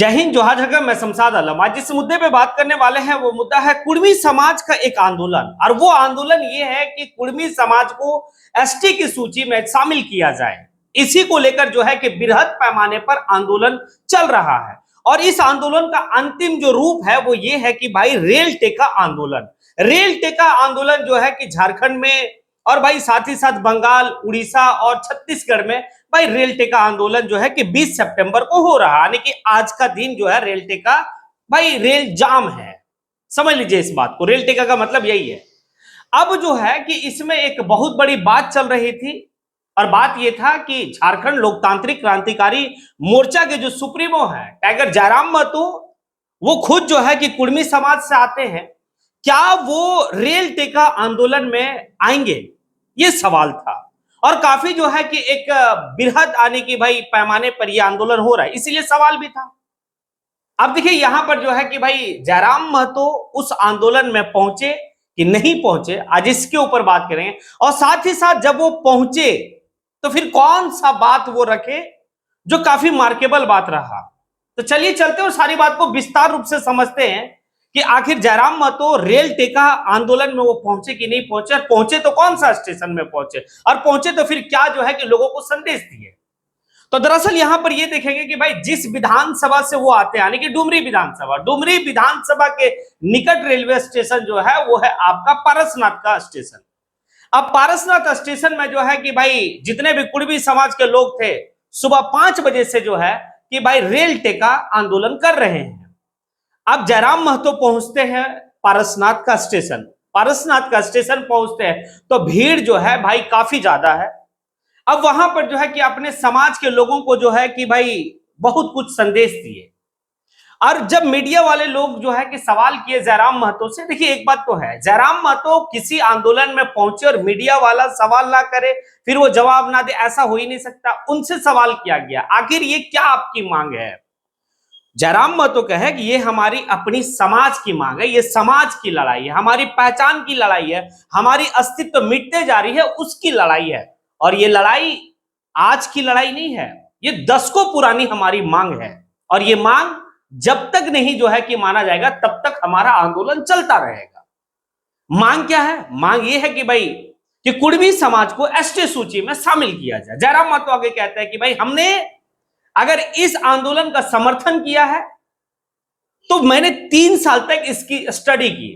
जय हिंद, जोहार जगह। मैं शमशाद आलम। आज जिस मुद्दे पे बात करने वाले हैं वो मुद्दा है कुर्मी समाज का एक आंदोलन। और वो आंदोलन ये है कि कुर्मी समाज को एसटी की सूची में शामिल किया जाए। इसी को लेकर जो है कि बृहद पैमाने पर आंदोलन चल रहा है। और इस आंदोलन का अंतिम जो रूप है वो ये है कि भाई रेल टेका आंदोलन। रेल टेका आंदोलन जो है कि झारखंड में और भाई साथ ही साथ बंगाल, उड़ीसा और छत्तीसगढ़ में भाई रेल टेका आंदोलन जो है कि 20 सितंबर को हो रहा है। यानी कि आज का दिन जो है रेल टेका, भाई रेल जाम है। समझ लीजिए इस बात को। रेल टेका का मतलब यही है। अब जो है कि इसमें एक बहुत बड़ी बात चल रही थी और बात यह था कि झारखंड लोकतांत्रिक क्रांतिकारी मोर्चा के जो सुप्रीमो है टाइगर जयराम महतो, वो खुद जो है कि कुर्मी समाज से आते हैं। क्या वो रेल टेका आंदोलन में आएंगे, ये सवाल था। और काफी जो है कि एक बृहद आने की भाई पैमाने पर यह आंदोलन हो रहा है, इसीलिए सवाल भी था। अब देखिए यहां पर जो है कि भाई जयराम महतो उस आंदोलन में पहुंचे कि नहीं पहुंचे, आज इसके ऊपर बात करेंगे। और साथ ही साथ जब वो पहुंचे तो फिर कौन सा बात वो रखे जो काफी मार्केबल बात रहा। तो चलिए चलते और सारी बात को विस्तार रूप से समझते हैं कि आखिर जयराम महतो रेल टेका आंदोलन में वो पहुंचे कि नहीं पहुंचे, और पहुंचे तो कौन सा स्टेशन में पहुंचे, और पहुंचे तो फिर क्या जो है कि लोगों को संदेश दिए। तो दरअसल यहां पर ये देखेंगे कि भाई जिस विधानसभा से वो आते हैं, यानी कि डुमरी विधानसभा, डुमरी विधानसभा के निकट रेलवे स्टेशन जो है वो है आपका पारसनाथ का स्टेशन। अब पारसनाथ स्टेशन में जो है कि भाई जितने भी कुर्मी समाज के लोग थे, सुबह 5 बजे से जो है कि भाई रेल टेका आंदोलन कर रहे हैं। अब जयराम महतो पहुंचते हैं पारसनाथ का स्टेशन। पारसनाथ का स्टेशन पहुंचते हैं तो भीड़ जो है भाई काफी ज्यादा है। अब वहां पर जो है कि अपने समाज के लोगों को जो है कि भाई बहुत कुछ संदेश दिए। और जब मीडिया वाले लोग जो है कि सवाल किए जयराम महतो से, देखिए एक बात तो है, जयराम महतो किसी आंदोलन में पहुंचे और मीडिया वाला सवाल ना करे फिर वो जवाब ना दे, ऐसा हो ही नहीं सकता। उनसे सवाल किया गया आखिर ये क्या आपकी मांग है। जयराम महतो कहे कि ये हमारी अपनी समाज की मांग है, ये समाज की लड़ाई है, हमारी पहचान की लड़ाई है, हमारी अस्तित्व मिटते जा रही है उसकी लड़ाई है। और ये लड़ाई आज की लड़ाई नहीं है, ये दशकों पुरानी हमारी मांग है। और ये मांग जब तक नहीं जो है कि माना जाएगा तब तक हमारा आंदोलन चलता रहेगा। मांग क्या है? मांग ये है कि भाई कि कुर्मी समाज को एसटी सूची में शामिल किया जाए। जयराम महतो आगे कहते हैं कि भाई हमने अगर इस आंदोलन का समर्थन किया है तो मैंने 3 साल तक इसकी स्टडी की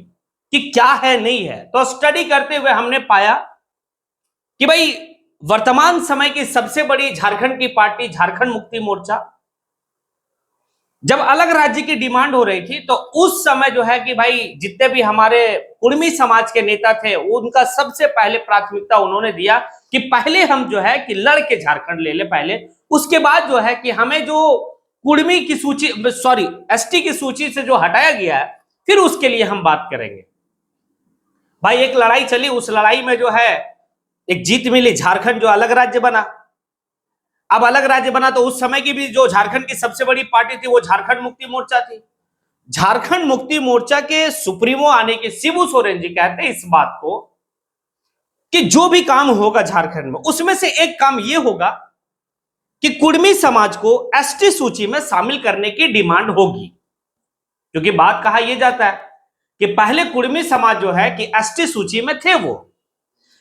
कि क्या है नहीं है। तो स्टडी करते हुए हमने पाया कि भाई वर्तमान समय की सबसे बड़ी झारखंड की पार्टी झारखंड मुक्ति मोर्चा, जब अलग राज्य की डिमांड हो रही थी तो उस समय जो है कि भाई जितने भी हमारे कुर्मी समाज के नेता थे उनका सबसे पहले प्राथमिकता उन्होंने दिया कि पहले हम जो है कि लड़ के झारखंड ले ले पहले, उसके बाद जो है कि हमें जो कुर्मी की सूची, सॉरी एसटी की सूची से जो हटाया गया है फिर उसके लिए हम बात करेंगे। भाई एक लड़ाई चली, उस लड़ाई में जो है एक जीत मिली, झारखंड जो अलग राज्य बना। अब अलग राज्य बना तो उस समय की भी जो झारखंड की सबसे बड़ी पार्टी थी वो झारखंड मुक्ति मोर्चा थी। झारखंड मुक्ति मोर्चा के सुप्रीमो आने के शिबू सोरेन जी कहते हैं इस बात को कि जो भी काम होगा झारखंड में उसमें से एक काम यह होगा कि कुर्मी समाज को एसटी सूची में शामिल करने की डिमांड होगी। क्योंकि बात कहा यह जाता है कि पहले कुर्मी समाज जो है कि एसटी सूची में थे वो,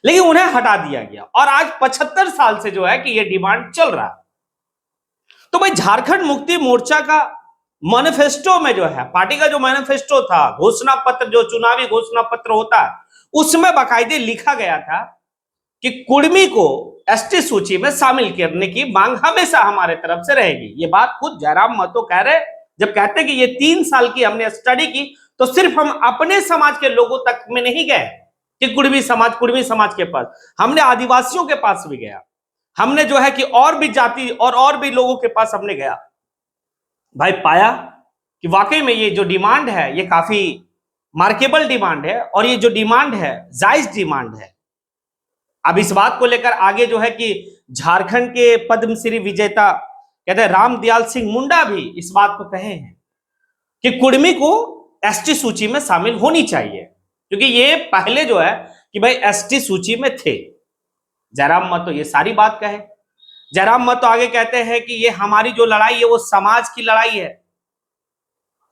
लेकिन उन्हें हटा दिया गया और आज 75 साल से जो है कि यह डिमांड चल रहा है। तो भाई झारखंड मुक्ति मोर्चा का मैनिफेस्टो में जो है, पार्टी का जो मैनिफेस्टो था, घोषणा पत्र, जो चुनावी घोषणा पत्र होता है, उसमें बाकायदे लिखा गया था कि कुर्मी को एसटी सूची में शामिल करने की मांग हमेशा हमारे तरफ से रहेगी। ये बात खुद जयराम महतो कह रहे, जब कहते हैं कि ये 3 साल की हमने स्टडी की तो सिर्फ हम अपने समाज के लोगों तक में नहीं गए कि कुर्मी समाज के पास, हमने आदिवासियों के पास भी गया, हमने जो है कि और भी जाति और भी लोगों के पास हमने गया। भाई पाया कि वाकई में ये जो डिमांड है ये काफी मार्केबल डिमांड है और ये जो डिमांड है जायज डिमांड है। अब इस बात को लेकर आगे जो है कि झारखंड के पद्मश्री विजेता कहते हैं रामदयाल सिंह मुंडा भी इस बात को कहे हैं कि कुर्मी को एसटी सूची में शामिल होनी चाहिए, क्योंकि ये पहले जो है कि भाई एसटी सूची में थे। जयराम महतो ये सारी बात कहे। जयराम महतो आगे कहते हैं कि ये हमारी जो लड़ाई है वो समाज की लड़ाई है,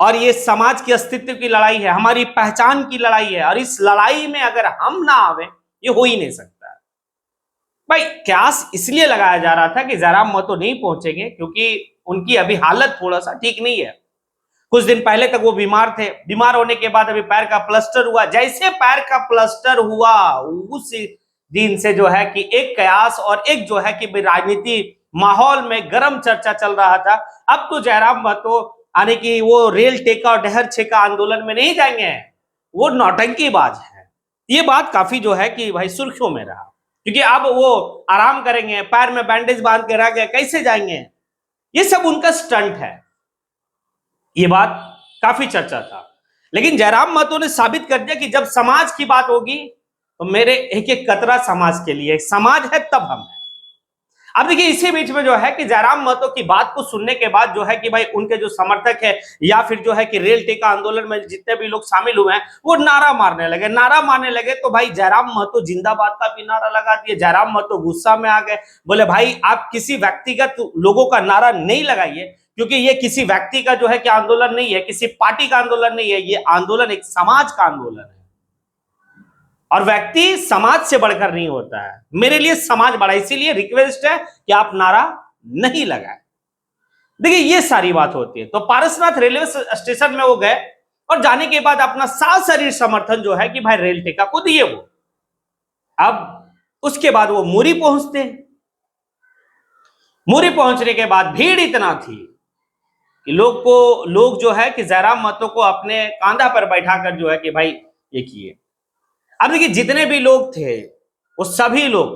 और ये समाज के अस्तित्व की लड़ाई है, हमारी पहचान की लड़ाई है। और इस लड़ाई में अगर हम ना आवे, ये हो ही नहीं सकता। भाई क्यास इसलिए लगाया जा रहा था कि जयराम महतो नहीं पहुंचेंगे क्योंकि उनकी अभी हालत थोड़ा सा ठीक नहीं है। कुछ दिन पहले तक वो बीमार थे, बीमार होने के बाद अभी पैर का प्लास्टर हुआ। जैसे पैर का प्लास्टर हुआ उस दिन से जो है कि एक कयास और एक जो है कि राजनीति माहौल में गर्म चर्चा चल रहा था। अब तो जयराम महतो यानी कि वो रेल टेका और डहर छेका आंदोलन में नहीं जाएंगे, वो नौटंकीबाज है। ये बात काफी जो है कि भाई सुर्खियों में रहा, क्योंकि अब वो आराम करेंगे, पैर में बैंडेज बांध के रह गए, कैसे जाएंगे? ये सब उनका स्टंट है। ये बात काफी चर्चा था, लेकिन जयराम महतो ने साबित कर दिया कि जब समाज की बात होगी तो मेरे एक एक कतरा समाज के लिए, समाज है तब हम हैं। अब देखिए इसी बीच में जो है कि जयराम महतो की बात को सुनने के बाद जो है कि भाई उनके जो समर्थक है या फिर जो है कि रेल टेका आंदोलन में जितने भी लोग शामिल हुए हैं वो नारा मारने लगे। तो भाई जयराम महतो जिंदाबाद का भी नारा लगा दिए। जयराम महतो गुस्सा में आ गए, बोले भाई आप किसी व्यक्तिगत लोगों का नारा नहीं लगाइए, क्योंकि ये किसी व्यक्ति का जो है कि आंदोलन नहीं है, किसी पार्टी का आंदोलन नहीं है, ये आंदोलन एक समाज का आंदोलन है। और व्यक्ति समाज से बढ़कर नहीं होता है, मेरे लिए समाज बड़ा, इसीलिए रिक्वेस्ट है कि आप नारा नहीं लगाएं। देखिए ये सारी बात होती है। तो पारसनाथ रेलवे स्टेशन में वो गए और जाने के बाद अपना सारा शरीर समर्थन जो है कि भाई रेल टेका को दिए वो। अब उसके बाद वो मुरी पहुंचते हैं। मुरी पहुंचने के बाद भीड़ इतना थी कि लोग जो है कि जयराम महतो को अपने कांधा पर बैठाकर जो है कि भाई ये किए। अब देखिए जितने भी लोग थे वो सभी लोग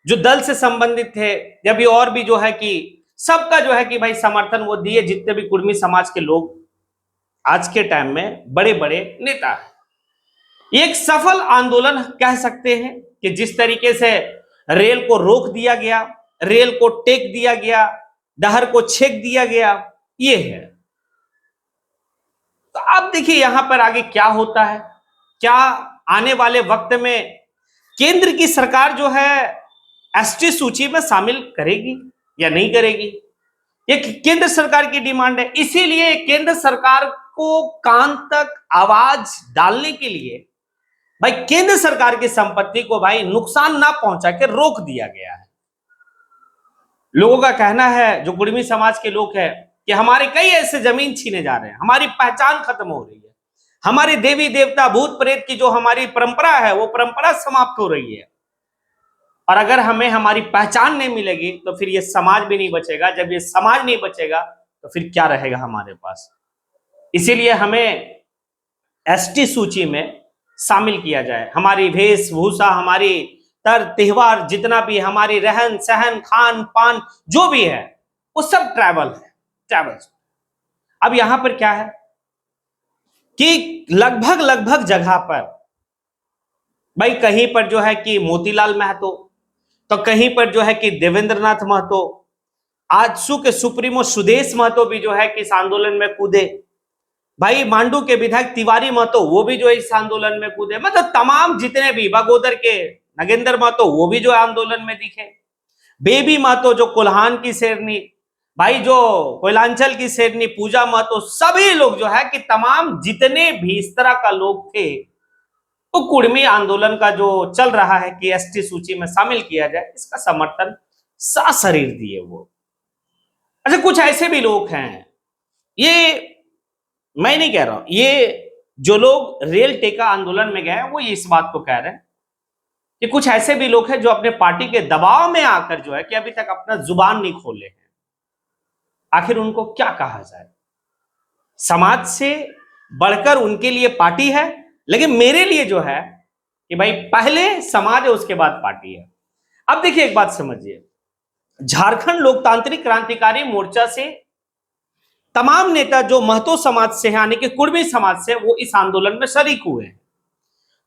जो दल से संबंधित थे या भी और भी जो है कि सबका जो है कि भाई समर्थन वो दिए, जितने भी कुर्मी समाज के लोग आज के टाइम में बड़े बड़े नेता है। एक सफल आंदोलन कह सकते हैं कि जिस तरीके से रेल को रोक दिया गया, रेल को टेक दिया गया, डहर को छेक दिया गया, ये है। तो अब देखिए यहां पर आगे क्या होता है, क्या आने वाले वक्त में केंद्र की सरकार जो है एसटी सूची में शामिल करेगी या नहीं करेगी? ये केंद्र सरकार की डिमांड है। इसीलिए केंद्र सरकार को कान तक आवाज डालने के लिए भाई केंद्र सरकार की संपत्ति को भाई नुकसान ना पहुंचा के रोक दिया गया है। लोगों का कहना है, जो कुर्मी समाज के लोग हैं, कि हमारे कई ऐसे जमीन छीने जा रहे हैं, हमारी पहचान खत्म हो रही है, हमारी देवी देवता भूत प्रेत की जो हमारी परंपरा है वो परंपरा समाप्त हो रही है। और अगर हमें हमारी पहचान नहीं मिलेगी तो फिर ये समाज भी नहीं बचेगा। जब ये समाज नहीं बचेगा तो फिर क्या रहेगा हमारे पास? इसीलिए हमें एसटी सूची में शामिल किया जाए। हमारी वेशभूषा, हमारी तर त्योहार, जितना भी हमारी रहन सहन खान पान जो भी है वो सब ट्रैवल है, ट्रैवल। अब यहां पर क्या है कि लगभग जगह पर भाई कहीं पर जो है कि मोतीलाल महतो, तो कहीं पर जो है कि देवेंद्रनाथ महतो, आजसू के सुप्रीमो सुदेश महतो भी जो है कि इस आंदोलन में कूदे। भाई मांडू के विधायक तिवारी महतो वो भी जो है इस आंदोलन में कूदे। मतलब तमाम जितने भी, बगोदर के नगेंद्र महतो वो भी जो आंदोलन में दिखे। बेबी महतो जो कोल्हान की शेरनी, भाई जो कोयलांचल की शेरनी पूजा महतो, सभी लोग जो है कि तमाम जितने भी इस तरह का लोग थे, तो कुर्मी आंदोलन का जो चल रहा है कि एसटी सूची में शामिल किया जाए, इसका समर्थन सशरीर दिए वो। अच्छा, कुछ ऐसे भी लोग हैं, ये मैं नहीं कह रहा हूं, ये जो लोग रेल टेका आंदोलन में गए वो ये इस बात को कह रहे हैं कि कुछ ऐसे भी लोग हैं जो अपने पार्टी के दबाव में आकर जो है कि अभी तक अपना जुबान नहीं खोले हैं। आखिर उनको क्या कहा जाए? समाज से बढ़कर उनके लिए पार्टी है, लेकिन मेरे लिए जो है कि भाई पहले समाज है उसके बाद पार्टी है। अब देखिए एक बात समझिए, झारखंड लोकतांत्रिक क्रांतिकारी मोर्चा से तमाम नेता जो महतो समाज से हैं, यानी कि कुर्मी समाज से, वो इस आंदोलन में शरीक हुए हैं।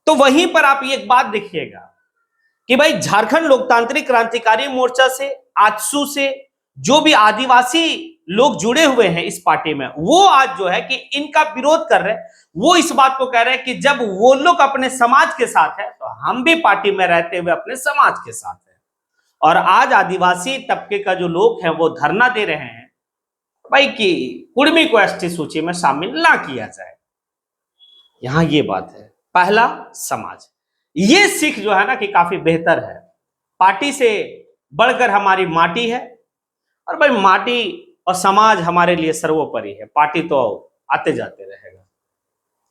तो वहीं पर आप एक बात देखिएगा कि भाई झारखंड लोकतांत्रिक क्रांतिकारी मोर्चा से, आजसू से जो भी आदिवासी लोग जुड़े हुए हैं इस पार्टी में, वो आज जो है कि इनका विरोध कर रहे हैं। वो इस बात को कह रहे हैं कि जब वो लोग अपने समाज के साथ है तो हम भी पार्टी में रहते हुए अपने समाज के साथ है। और आज आदिवासी तबके का जो लोग हैं वो धरना दे रहे हैं भाई कि कुर्मी को एसटी सूची में शामिल ना किया जाए। यहां ये बात है। पहला, समाज, ये सीख जो है ना कि काफी बेहतर है। पार्टी से बढ़कर हमारी माटी है, और भाई माटी और समाज हमारे लिए सर्वोपरि है। पार्टी तो आते जाते रहेगा।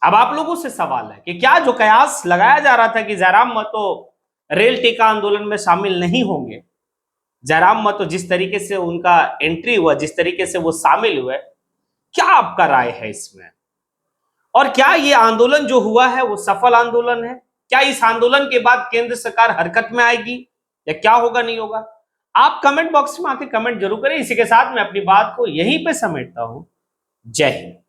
अब आप लोगों से सवाल है कि क्या जो कयास लगाया जा रहा था कि जयराम महतो रेल टीका आंदोलन में शामिल नहीं होंगे, जयराम महतो जिस तरीके से उनका एंट्री हुआ, जिस तरीके से वो शामिल हुए, क्या आपका राय है इसमें? और क्या ये आंदोलन जो हुआ है वो सफल आंदोलन है? क्या इस आंदोलन के बाद केंद्र सरकार हरकत में आएगी, या क्या होगा, नहीं होगा? आप कमेंट बॉक्स में आके कमेंट जरूर करें। इसी के साथ मैं अपनी बात को यहीं पे समेटता हूं। जय हिंद।